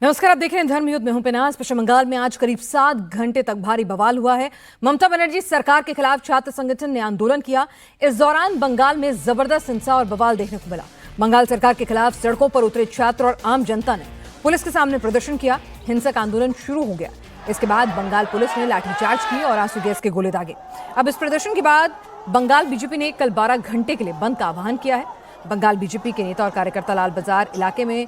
नमस्कार, आप देख रहे हैं धर्मयुद्ध में हूं पिनाज। पश्चिम बंगाल में आज करीब 7 घंटे तक भारी बवाल हुआ है। ममता बनर्जी सरकार के खिलाफ छात्र संगठन ने आंदोलन किया। इस दौरान बंगाल में जबरदस्त हिंसा और बवाल देखने को मिला। बंगाल सरकार के खिलाफ सड़कों पर उतरे छात्र और आम जनता ने पुलिस के सामने प्रदर्शन किया। हिंसक आंदोलन शुरू हो गया। इसके बाद बंगाल पुलिस ने लाठीचार्ज की और आंसू गैस के गोले दागे। अब इस प्रदर्शन के बाद बंगाल बीजेपी ने कल 12 घंटे के लिए बंद का आह्वान किया है। बंगाल बीजेपी के नेता और कार्यकर्ता लाल बाजार इलाके में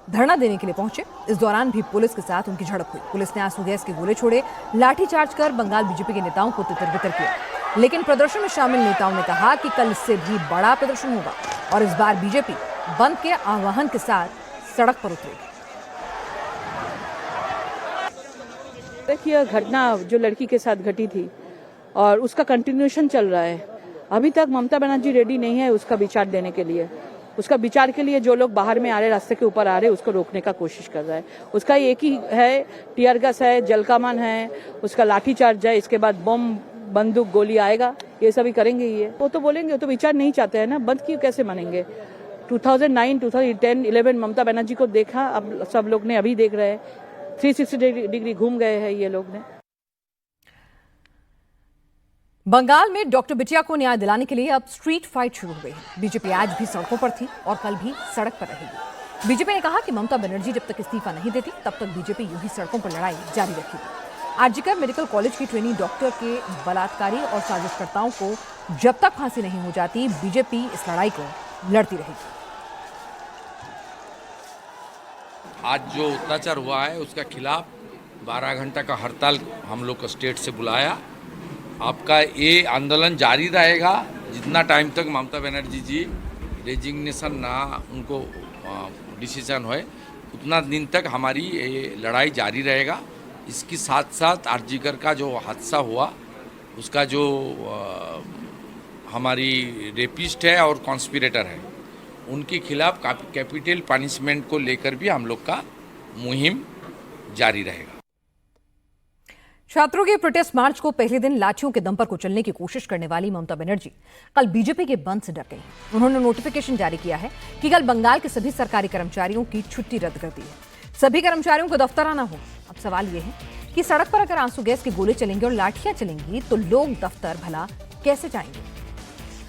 धरना देने के लिए पहुंचे। इस दौरान भी पुलिस के साथ उनकी झड़प हुई। पुलिस ने आंसू गैस के गोले छोड़े, लाठीचार्ज कर बंगाल बीजेपी के नेताओं को तितर-बितर किया। लेकिन प्रदर्शन में शामिल नेताओं ने कहा कि कल इससे भी बड़ा प्रदर्शन होगा और इस बार बीजेपी बंद के आह्वान के साथ सड़क पर उतरेगी। देखिए, घटना जो लड़की के साथ घटी थी और उसका कंटिन्यूएशन चल रहा है। अभी तक ममता बनर्जी रेडी नहीं है उसका विचार देने के लिए। उसका विचार के लिए जो लोग बाहर में आ रहे, रास्ते के ऊपर आ रहे, उसको रोकने का कोशिश कर रहा है। उसका एक ही है, टीयर गैस है, जलकामान है, उसका लाठीचार्ज है, इसके बाद बम, बंदूक, गोली आएगा। ये सभी करेंगे ही है। वो तो बोलेंगे, वो तो विचार नहीं चाहते हैं ना। बंद क्यों कैसे मानेंगे? 2009, 2010, 11 ममता बनर्जी को देखा, अब सब लोग ने अभी देख रहे हैं। 360 डिग्री घूम गए हैं ये लोग ने। बंगाल में डॉक्टर बिटिया को न्याय दिलाने के लिए अब स्ट्रीट फाइट शुरू हो गई है। बीजेपी आज भी सड़कों पर थी और कल भी सड़क पर रहेगी। बीजेपी ने कहा कि ममता बनर्जी जब तक इस्तीफा नहीं देती तब तक बीजेपी यूं ही सड़कों पर लड़ाई जारी रखेगी। आरजीकर मेडिकल कॉलेज की ट्रेनी डॉक्टर के बलात्कारी और साजिशकर्ताओं को जब तक फांसी नहीं हो जाती, बीजेपी इस लड़ाई को लड़ती रहेगी। आज जो अत्याचार हुआ है उसका खिलाफ 12 घंटा का हड़ताल हम लोग स्टेट से बुलाया। आपका ये आंदोलन जारी रहेगा जितना टाइम तक ममता बनर्जी जी रेजिग्नेशन ना उनको डिसीजन होए, उतना दिन तक हमारी ये लड़ाई जारी रहेगा। इसके साथ साथ आरजीकर का जो हादसा हुआ उसका जो हमारी रेपिस्ट है और कॉन्स्पिरेटर है, उनके खिलाफ कैपिटल पनिशमेंट को लेकर भी हम लोग का मुहिम जारी रहेगा। छात्रों के प्रोटेस्ट मार्च को पहले दिन लाठियों के दम पर कुचलने की कोशिश करने वाली ममता बनर्जी कल बीजेपी के बंद से डर गई। उन्होंने नोटिफिकेशन जारी किया है कि कल बंगाल के सभी सरकारी कर्मचारियों की छुट्टी रद्द कर दी है। सभी कर्मचारियों को दफ्तर आना होगा। अब सवाल यह है कि सड़क पर अगर आंसू गैस के गोले चलेंगे और लाठियां चलेंगी तो लोग दफ्तर भला कैसे जाएंगे?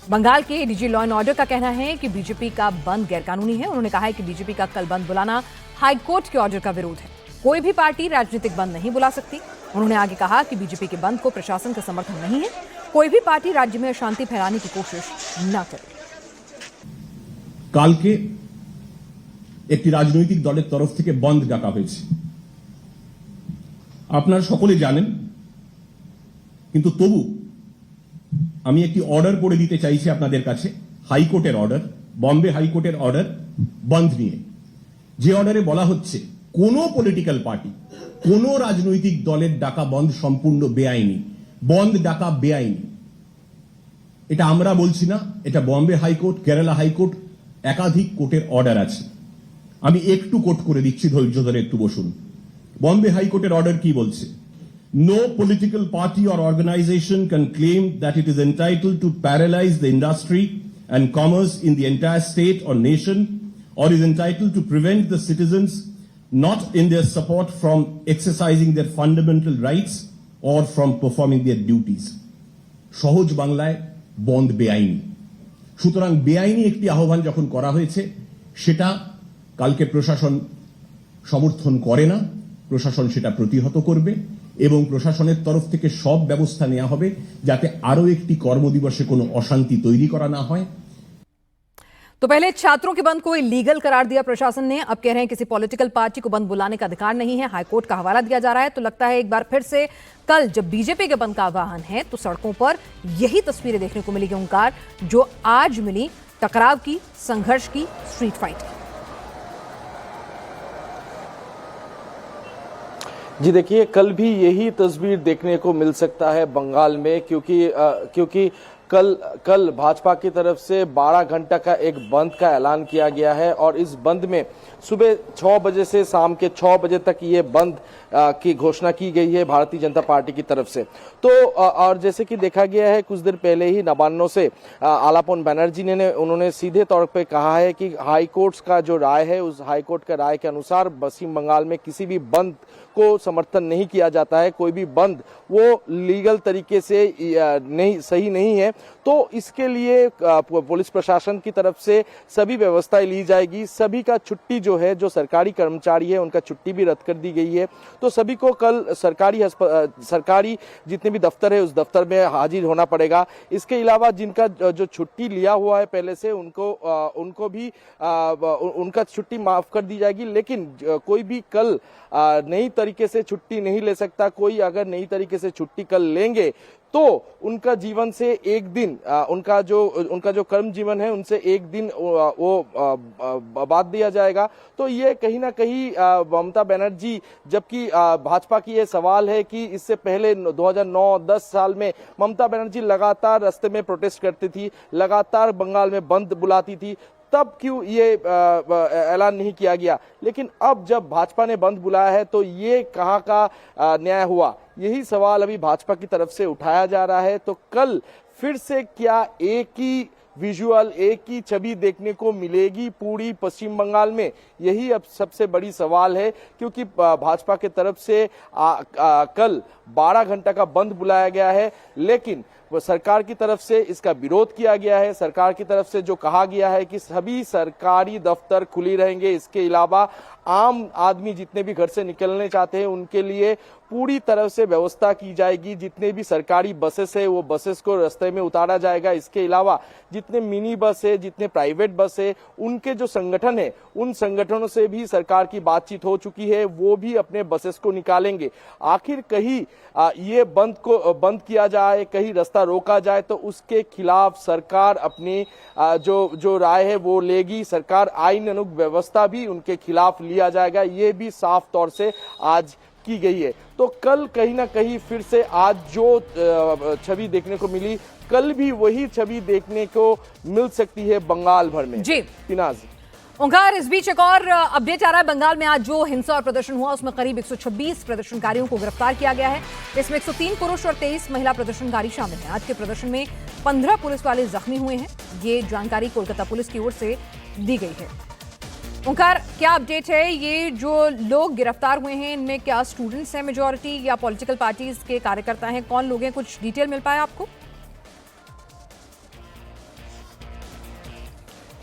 बंगाल के डीजी लॉ एंड ऑर्डर का कहना है कि बीजेपी का बंद गैरकानूनी है। उन्होंने कहा है कि बीजेपी का कल बंद बुलाना हाईकोर्ट के ऑर्डर का विरोध है। कोई भी पार्टी राजनीतिक बंद नहीं बुला सकती। उन्होंने आगे कहा कि बीजेपी के बंद को प्रशासन का समर्थन नहीं है। कोई भी पार्टी राज्य में अशांति फैलाने की कोशिश न करे। কালকে একটি রাজনৈতিক দলের তরফ থেকে বন্ধ ডাকা হয়েছে, আপনারা সকলে জানেন। কিন্তু তবু আমি একটি অর্ডার পড়ে দিতে চাইছি আপনাদের কাছে, হাইকোর্টের অর্ডার, বম্বে হাইকোর্টের অর্ডার বন্ধ নিয়ে। যে অর্ডারে বলা হচ্ছে কোনো পলিটিক্যাল পার্টি, কোনো রাজনৈতিক দলের ডাকা বন্ধ সম্পূর্ণ বেআইনি, বন্ধ ডাকা বেআইনি। এটা আমরা বলছি না, এটা বম্বে হাইকোর্ট, কেরালা হাইকোর্ট, একাধিক কোর্টের অর্ডার আছে। আমি একটু কোট করে দিচ্ছি, ধৈর্য ধরে একটু বসুন। বম্বে হাইকোর্টের অর্ডার কি বলছে? No political party or organization can claim that it is entitled to paralyze the industry and commerce in the entire state or nation, or is entitled to prevent the citizens not in their support from exercising their fundamental rights or from performing their duties. সহজ বাংলায় বন্ধ বেআইনি। সুতরাং বেআইনি একটি আহ্বান যখন করা হয়েছে সেটা কালকে প্রশাসন সমর্থন করে না। প্রশাসন সেটা প্রতিহত করবে এবং প্রশাসনের তরফ থেকে সব ব্যবস্থা নেওয়া হবে যাতে আরো একটি কর্মদিবসে কোনো অশান্তি তৈরি করা না হয়। तो पहले छात्रों के बंद को इलीगल करार दिया प्रशासन ने। अब कह रहे हैं किसी पॉलिटिकल पार्टी को बंद बुलाने का अधिकार नहीं है। हाईकोर्ट का हवाला दिया जा रहा है। तो लगता है एक बार फिर से कल जब बीजेपी के बंद का आह्वान है तो सड़कों पर यही तस्वीरें देखने को मिलेगी ओंकार, जो आज मिली टकराव की, संघर्ष की, स्ट्रीट फाइट की। जी देखिए, कल भी यही तस्वीर देखने को मिल सकता है बंगाल में, क्योंकि कल भाजपा की तरफ से 12 घंटा का एक बंद का ऐलान किया गया है और इस बंद में सुबह 6 बजे से शाम के 6 बजे तक ये बंद की घोषणा की गई है भारतीय जनता पार्टी की तरफ से। तो और जैसे कि देखा गया है कुछ देर पहले ही नवान्नों से आलापन बनर्जी ने उन्होंने सीधे तौर पे कहा है कि हाई कोर्ट का जो राय है उस हाई कोर्ट का राय के अनुसार पश्चिम बंगाल में किसी भी बंद को समर्थन नहीं किया जाता है। कोई भी बंद वो लीगल तरीके से सही नहीं है। तो इसके लिए पुलिस प्रशासन की तरफ से सभी व्यवस्थाएं ली जाएगी। सभी का छुट्टी जो है, जो सरकारी कर्मचारी है उनका छुट्टी भी रद्द कर दी गई है। तो सभी को कल सरकारी जितने भी दफ्तर है उस दफ्तर में हाजिर होना पड़ेगा। इसके अलावा जिनका जो छुट्टी लिया हुआ है पहले से उनको भी उनका छुट्टी माफ कर दी जाएगी। लेकिन कोई भी कल नई तरीके से छुट्टी नहीं ले सकता। कोई अगर नई तरीके से छुट्टी कल लेंगे तो उनका जीवन से एक दिन उनका जो कर्म जीवन है उनसे एक दिन वो बात दिया जाएगा। तो ये कहीं ना कहीं ममता बनर्जी, जबकि भाजपा की ये सवाल है कि इससे पहले 2009-10 साल में ममता बनर्जी लगातार रास्ते में प्रोटेस्ट करती थी, लगातार बंगाल में बंद बुलाती थी, तब क्यों ये ऐलान नहीं किया गया। लेकिन अब जब भाजपा ने बंद बुलाया है तो ये कहाँ का न्याय हुआ, यही सवाल अभी भाजपा की तरफ से उठाया जा रहा है। तो कल फिर से क्या एक ही विजुअल, एक ही छवि देखने को मिलेगी पूरी पश्चिम बंगाल में, यही अब सबसे बड़ी सवाल है। क्योंकि भाजपा की तरफ से कल 12 घंटा का बंद बुलाया गया है, लेकिन वो सरकार की तरफ से इसका विरोध किया गया है। सरकार की तरफ से जो कहा गया है कि सभी सरकारी दफ्तर खुली रहेंगे, इसके अलावा आम आदमी जितने भी घर से निकलने चाहते हैं उनके लिए पूरी तरह से व्यवस्था की जाएगी। जितने भी सरकारी बसेस है वो बसेस को रास्ते में उतारा जाएगा। इसके अलावा जितने मिनी बस है, जितने प्राइवेट बस है, उनके जो संगठन है उन संगठनों से भी सरकार की बातचीत हो चुकी है, वो भी अपने बसेस को निकालेंगे। आखिर कहीं ये बंद किया जाए, कहीं रास्ता रोका जाए तो उसके खिलाफ सरकार अपनी जो राय है वो लेगी। सरकार आईन अनुग व्यवस्था भी उनके खिलाफ लिया जाएगा, ये भी साफ तौर से आज की गई है। तो कल कहीं ना कहीं फिर से आज जो छवि देखने को मिली, कल भी वही छवि देखने को मिल सकती है बंगाल भर में। जी तिनाज ओंकार, इस बीच एक और अपडेट आ रहा है। बंगाल में आज जो हिंसा और प्रदर्शन हुआ उसमें करीब 126 प्रदर्शनकारियों को गिरफ्तार किया गया है। इसमें 103 पुरुष और 23 महिला प्रदर्शनकारी शामिल हैं। आज के प्रदर्शन में 15 पुलिस वाले जख्मी हुए हैं। ये जानकारी कोलकाता पुलिस की ओर से दी गई है। ओंकार, क्या अपडेट है? ये जो लोग गिरफ्तार हुए हैं इनमें क्या स्टूडेंट्स हैं मेजॉरिटी या पॉलिटिकल पार्टीज के कार्यकर्ता हैं? कौन लोग हैं, कुछ डिटेल मिल पाया आपको?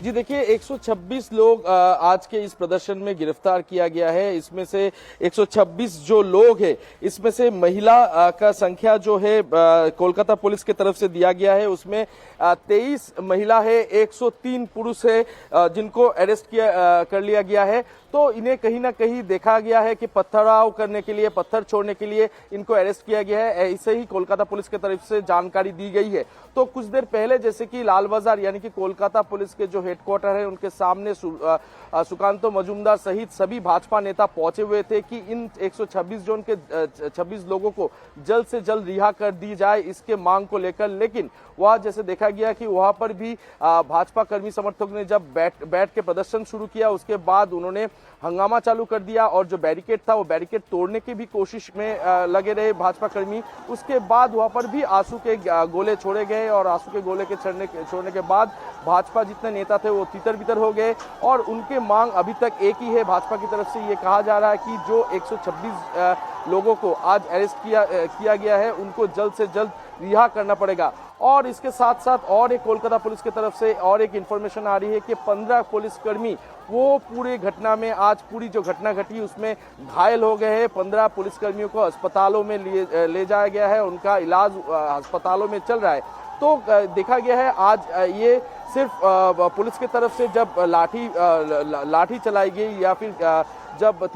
जी देखिए, 126 लोग आज के इस प्रदर्शन में गिरफ्तार किया गया है। इसमें से 126 जो लोग हैं, इसमें से महिला का संख्या जो है कोलकाता पुलिस की तरफ से दिया गया है, उसमें 23 महिला है, 103 पुरुष है जिनको अरेस्ट कर लिया गया है। तो इन्हें कहीं ना कहीं देखा गया है कि पथराव करने के लिए, पत्थर छोड़ने के लिए इनको अरेस्ट किया गया है, ऐसे ही कोलकाता पुलिस की तरफ से जानकारी दी गई है। तो कुछ देर पहले जैसे कि लाल बाजार यानी कि कोलकाता पुलिस के जो हेडक्वार्टर है उनके सामने सुकांतो मजूमदार सहित सभी भाजपा नेता पहुंचे हुए थे कि इन 126 जोन के 26 लोगों को जल्द से जल्द रिहा कर दी जाए, इसके मांग को लेकर। लेकिन वहां जैसे देखा गया कि वहां पर भी भाजपा कर्मी समर्थकों ने जब बैठ के प्रदर्शन शुरू किया, उसके बाद उन्होंने हंगामा चालू कर दिया और जो बैरिकेड था वो बैरिकेड तोड़ने की भी कोशिश में लगे रहे भाजपा कर्मी। उसके बाद वहां पर भी आंसू के गोले छोड़े गए और आंसू के गोले के छोड़ने के बाद भाजपा जितने नेता थे वो तितर-बितर हो गए और उनके मांग अभी तक एक ही है। भाजपा की तरफ से ये कहा जा रहा है कि जो 126 लोगों को आज अरेस्ट किया गया है उनको जल्द से जल्द रिहा करना पड़ेगा। और इसके साथ साथ और एक कोलकाता पुलिस की तरफ से और एक इंफॉर्मेशन आ रही है कि 15 पुलिसकर्मी वो पूरी घटना में, आज पूरी जो घटना घटी उसमें घायल हो गए हैं। 15 पुलिसकर्मियों को अस्पतालों में ले जाया गया है, उनका इलाज अस्पतालों में चल रहा है। तो देखा गया है आज ये सिर्फ पुलिस की तरफ से जब लाठी चलाई गई या फिर जब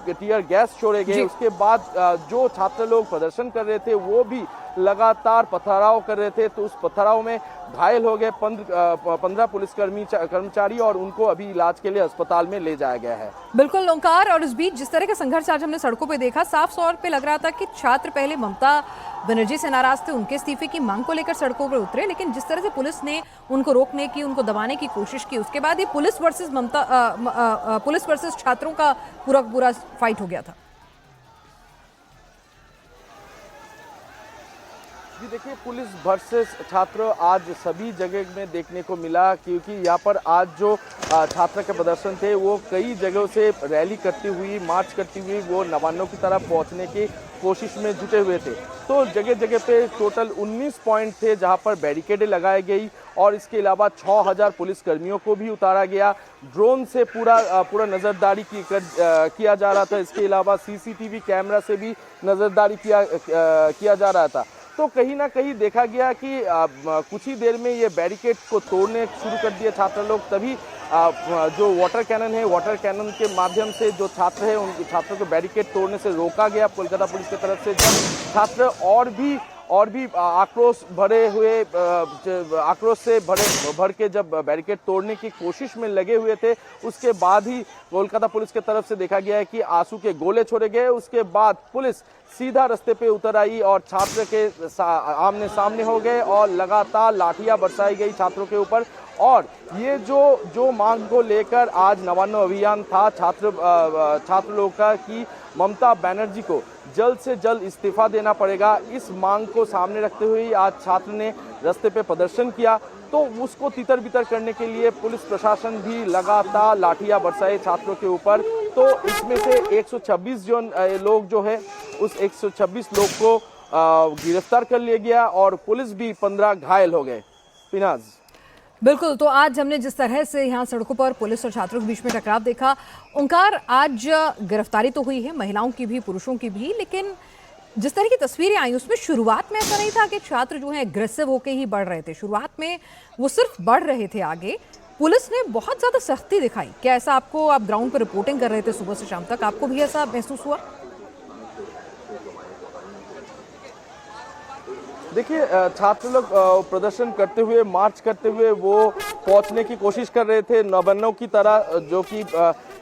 टीयर गैस छोड़े गए, उसके बाद जो छात्र लोग प्रदर्शन कर रहे थे वो भी लगातार पथराव कर रहे थे। तो उस पथराव में घायल हो गए 15 पुलिस कर्मचारी और उनको अभी इलाज के लिए अस्पताल में ले जाया गया है। बिल्कुल ओंकार, और इस बीच जिस तरह का संघर्ष आज हमने सड़कों पे देखा, साफ तौर पे लग रहा था कि छात्र पहले ममता बनर्जी से नाराज थे, उनके इस्तीफे की मांग को लेकर सड़कों पर उतरे, लेकिन जिस तरह से पुलिस ने उनको रोकने की, उनको दबाने की कोशिश की, उसके बाद ये पुलिस वर्सेस छात्रों का पूरा फाइट हो गया था। जी देखिए, पुलिस वर्सेस छात्र आज सभी जगह में देखने को मिला, क्योंकि यहाँ पर आज जो छात्र के प्रदर्शन थे वो कई जगहों से रैली करती हुई, मार्च करती हुई वो नवान्नों की तरफ पहुँचने की कोशिश में जुटे हुए थे। तो जगह जगह पे टोटल 19 पॉइंट थे जहाँ पर बैरिकेडें लगाई गई और इसके अलावा 6000 पुलिस कर्मियों को भी उतारा गया। ड्रोन से पूरा नज़रदारी किया जा रहा था। इसके अलावा सीसीटीवी कैमरा से भी नज़रदारी किया जा रहा था। तो कहीं ना कहीं देखा गया कि कुछ ही देर में ये बैरिकेड को तोड़ने शुरू कर दिए छात्र लोग। तभी जो वाटर कैनन है, वाटर कैनन के माध्यम से जो छात्र हैं उन छात्रों को बैरिकेड तोड़ने से रोका गया कोलकाता पुलिस की तरफ से। जब छात्र और भी आक्रोश से भर के जब बैरिकेड तोड़ने की कोशिश में लगे हुए थे, उसके बाद ही कोलकाता पुलिस की तरफ से देखा गया है कि आंसू के गोले छोड़े गए। उसके बाद पुलिस सीधा रास्ते पे उतर आई और छात्र के आमने सामने हो गए और लगातार लाठियां बरसाई गई छात्रों के ऊपर। और ये जो मांग को लेकर आज नवान्न अभियान था छात्र लोगों का कि ममता बनर्जी को जल्द से जल्द इस्तीफा देना पड़ेगा, इस मांग को सामने रखते हुए आज छात्र ने रास्ते पे प्रदर्शन किया। तो उसको तितर बितर करने के लिए पुलिस प्रशासन भी लगातार लाठियां बरसाए छात्रों के ऊपर। तो इसमें से 126 लोग जो है उस 126 लोग को गिरफ्तार कर लिया गया और पुलिस भी 15 घायल हो गए। पिनाज। बिल्कुल, तो आज हमने जिस तरह से यहाँ सड़कों पर पुलिस और छात्रों के बीच में टकराव देखा, ओंकार, आज गिरफ्तारी तो हुई है महिलाओं की भी पुरुषों की भी, लेकिन जिस तरह की तस्वीरें आई उसमें शुरुआत में ऐसा नहीं था कि छात्र जो है एग्रेसिव होके ही बढ़ रहे थे। शुरुआत में वो सिर्फ बढ़ रहे थे आगे, पुलिस ने बहुत ज़्यादा सख्ती दिखाई। क्या ऐसा आपको, आप ग्राउंड पर रिपोर्टिंग कर रहे थे सुबह से शाम तक, आपको भी ऐसा महसूस हुआ? देखिए, छात्र लोग प्रदर्शन करते हुए, मार्च करते हुए वो पहुंचने की कोशिश कर रहे थे नवान्नों की तरह, जो कि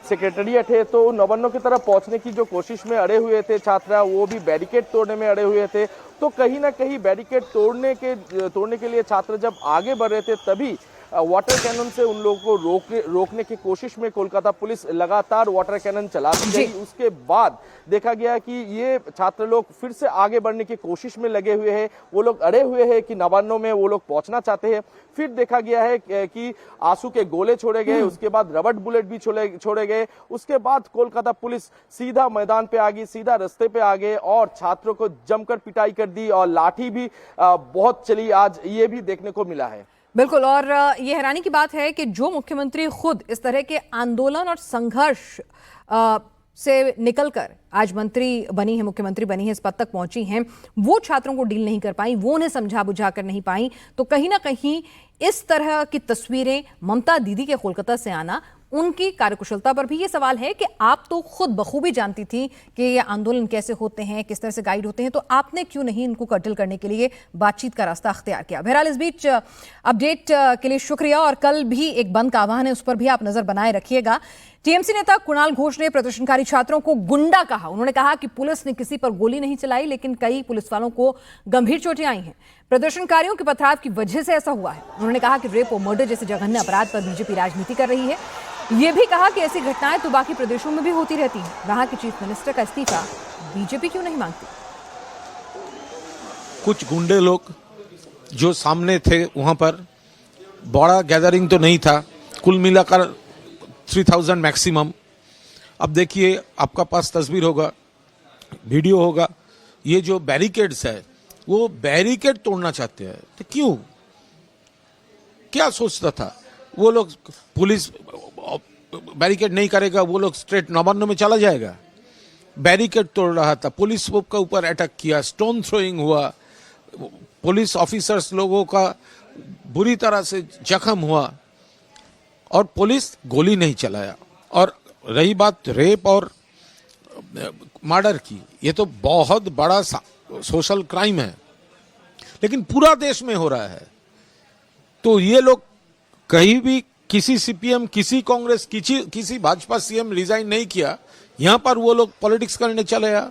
सेक्रेटरिएट है। तो नवान्नों की तरफ पहुंचने की जो कोशिश में अड़े हुए थे छात्र, वो भी बैरिकेड तोड़ने में अड़े हुए थे। तो कहीं ना कहीं बैरिकेड तोड़ने के लिए छात्र जब आगे बढ़ रहे थे, तभी वाटर कैनन से उन लोगों को रोकने की कोशिश में कोलकाता पुलिस लगातार वाटर कैनन चलाती गई। उसके बाद देखा गया कि ये छात्र लोग फिर से आगे बढ़ने की कोशिश में लगे हुए हैं, वो लोग अड़े हुए हैं कि नवान्नों में वो लोग पहुंचना चाहते हैं। फिर देखा गया है कि आंसू के गोले छोड़े गए, उसके बाद रबड़ बुलेट भी छोड़े गए। उसके बाद कोलकाता पुलिस सीधा मैदान पे आ गई, सीधा रास्ते पे आ गए और छात्रों को जमकर पिटाई कर दी और लाठी भी बहुत चली। आज ये भी देखने को मिला है। बिल्कुल, और ये हैरानी की बात है कि जो मुख्यमंत्री खुद इस तरह के आंदोलन और संघर्ष से निकलकर आज मंत्री बनी है, मुख्यमंत्री बनी है, इस पद तक पहुंची हैं, वो छात्रों को डील नहीं कर पाई, वो उन्हें समझा बुझा कर नहीं पाई। तो कहीं ना कहीं इस तरह की तस्वीरें ममता दीदी के कोलकाता से आना, उनकी कार्यकुशलता पर भी ये सवाल है कि आप तो खुद बखूबी जानती थी कि ये आंदोलन कैसे होते हैं, किस तरह से गाइड होते हैं, तो आपने क्यों नहीं इनको कर्टल करने के लिए बातचीत का रास्ता अख्तियार किया? बहरहाल इस बीच अपडेट के लिए शुक्रिया, और कल भी एक बंद का आह्वान है, उस पर भी आप नजर बनाए रखिएगा। टीएमसी नेता कुणाल घोष ने प्रदर्शनकारी छात्रों को गुंडा कहा। उन्होंने कहा कि पुलिस ने किसी पर गोली नहीं चलाई, लेकिन कई पुलिस वालों को गंभीर चोटें आई हैं। प्रदर्शनकारियों के पथराव की वजह से ऐसा हुआ है। उन्होंने कहा कि रेप और मर्डर जैसे जघन्य अपराध पर बीजेपी राजनीति कर रही है। ये भी कहा कि ऐसी घटनाएं तो बाकी प्रदेशों में भी होती रहती हैं। वहां के चीफ मिनिस्टर का इस्तीफा बीजेपी क्यों नहीं मांगती? कुछ गुंडे लोग जो सामने थे, वहां पर बड़ा गैदरिंग तो नहीं था, कुल मिलाकर 3000 मैक्सिमम। अब देखिए, आपका पास तस्वीर होगा, वीडियो होगा, ये जो बैरिकेड्स है वो बैरिकेड तोड़ना चाहते हैं। तो क्यों, क्या सोचता था वो लोग? पुलिस बैरिकेड नहीं करेगा, वो लोग स्ट्रेट नवान्न में चला जाएगा। बैरिकेड तोड़ रहा था, पुलिस के ऊपर अटैक किया, स्टोन थ्रोइंग हुआ, पुलिस ऑफिसर्स लोगों का बुरी तरह से जख्म हुआ और पुलिस गोली नहीं चलाया। और रही बात रेप और मर्डर की, ये तो बहुत बड़ा सोशल क्राइम है, लेकिन पूरा देश में हो रहा है। तो ये लोग कहीं भी किसी सीपीएम, किसी कांग्रेस, किसी भाजपा सीएम रिजाइन नहीं किया, यहां पर वो लोग पॉलिटिक्स करने चले आ।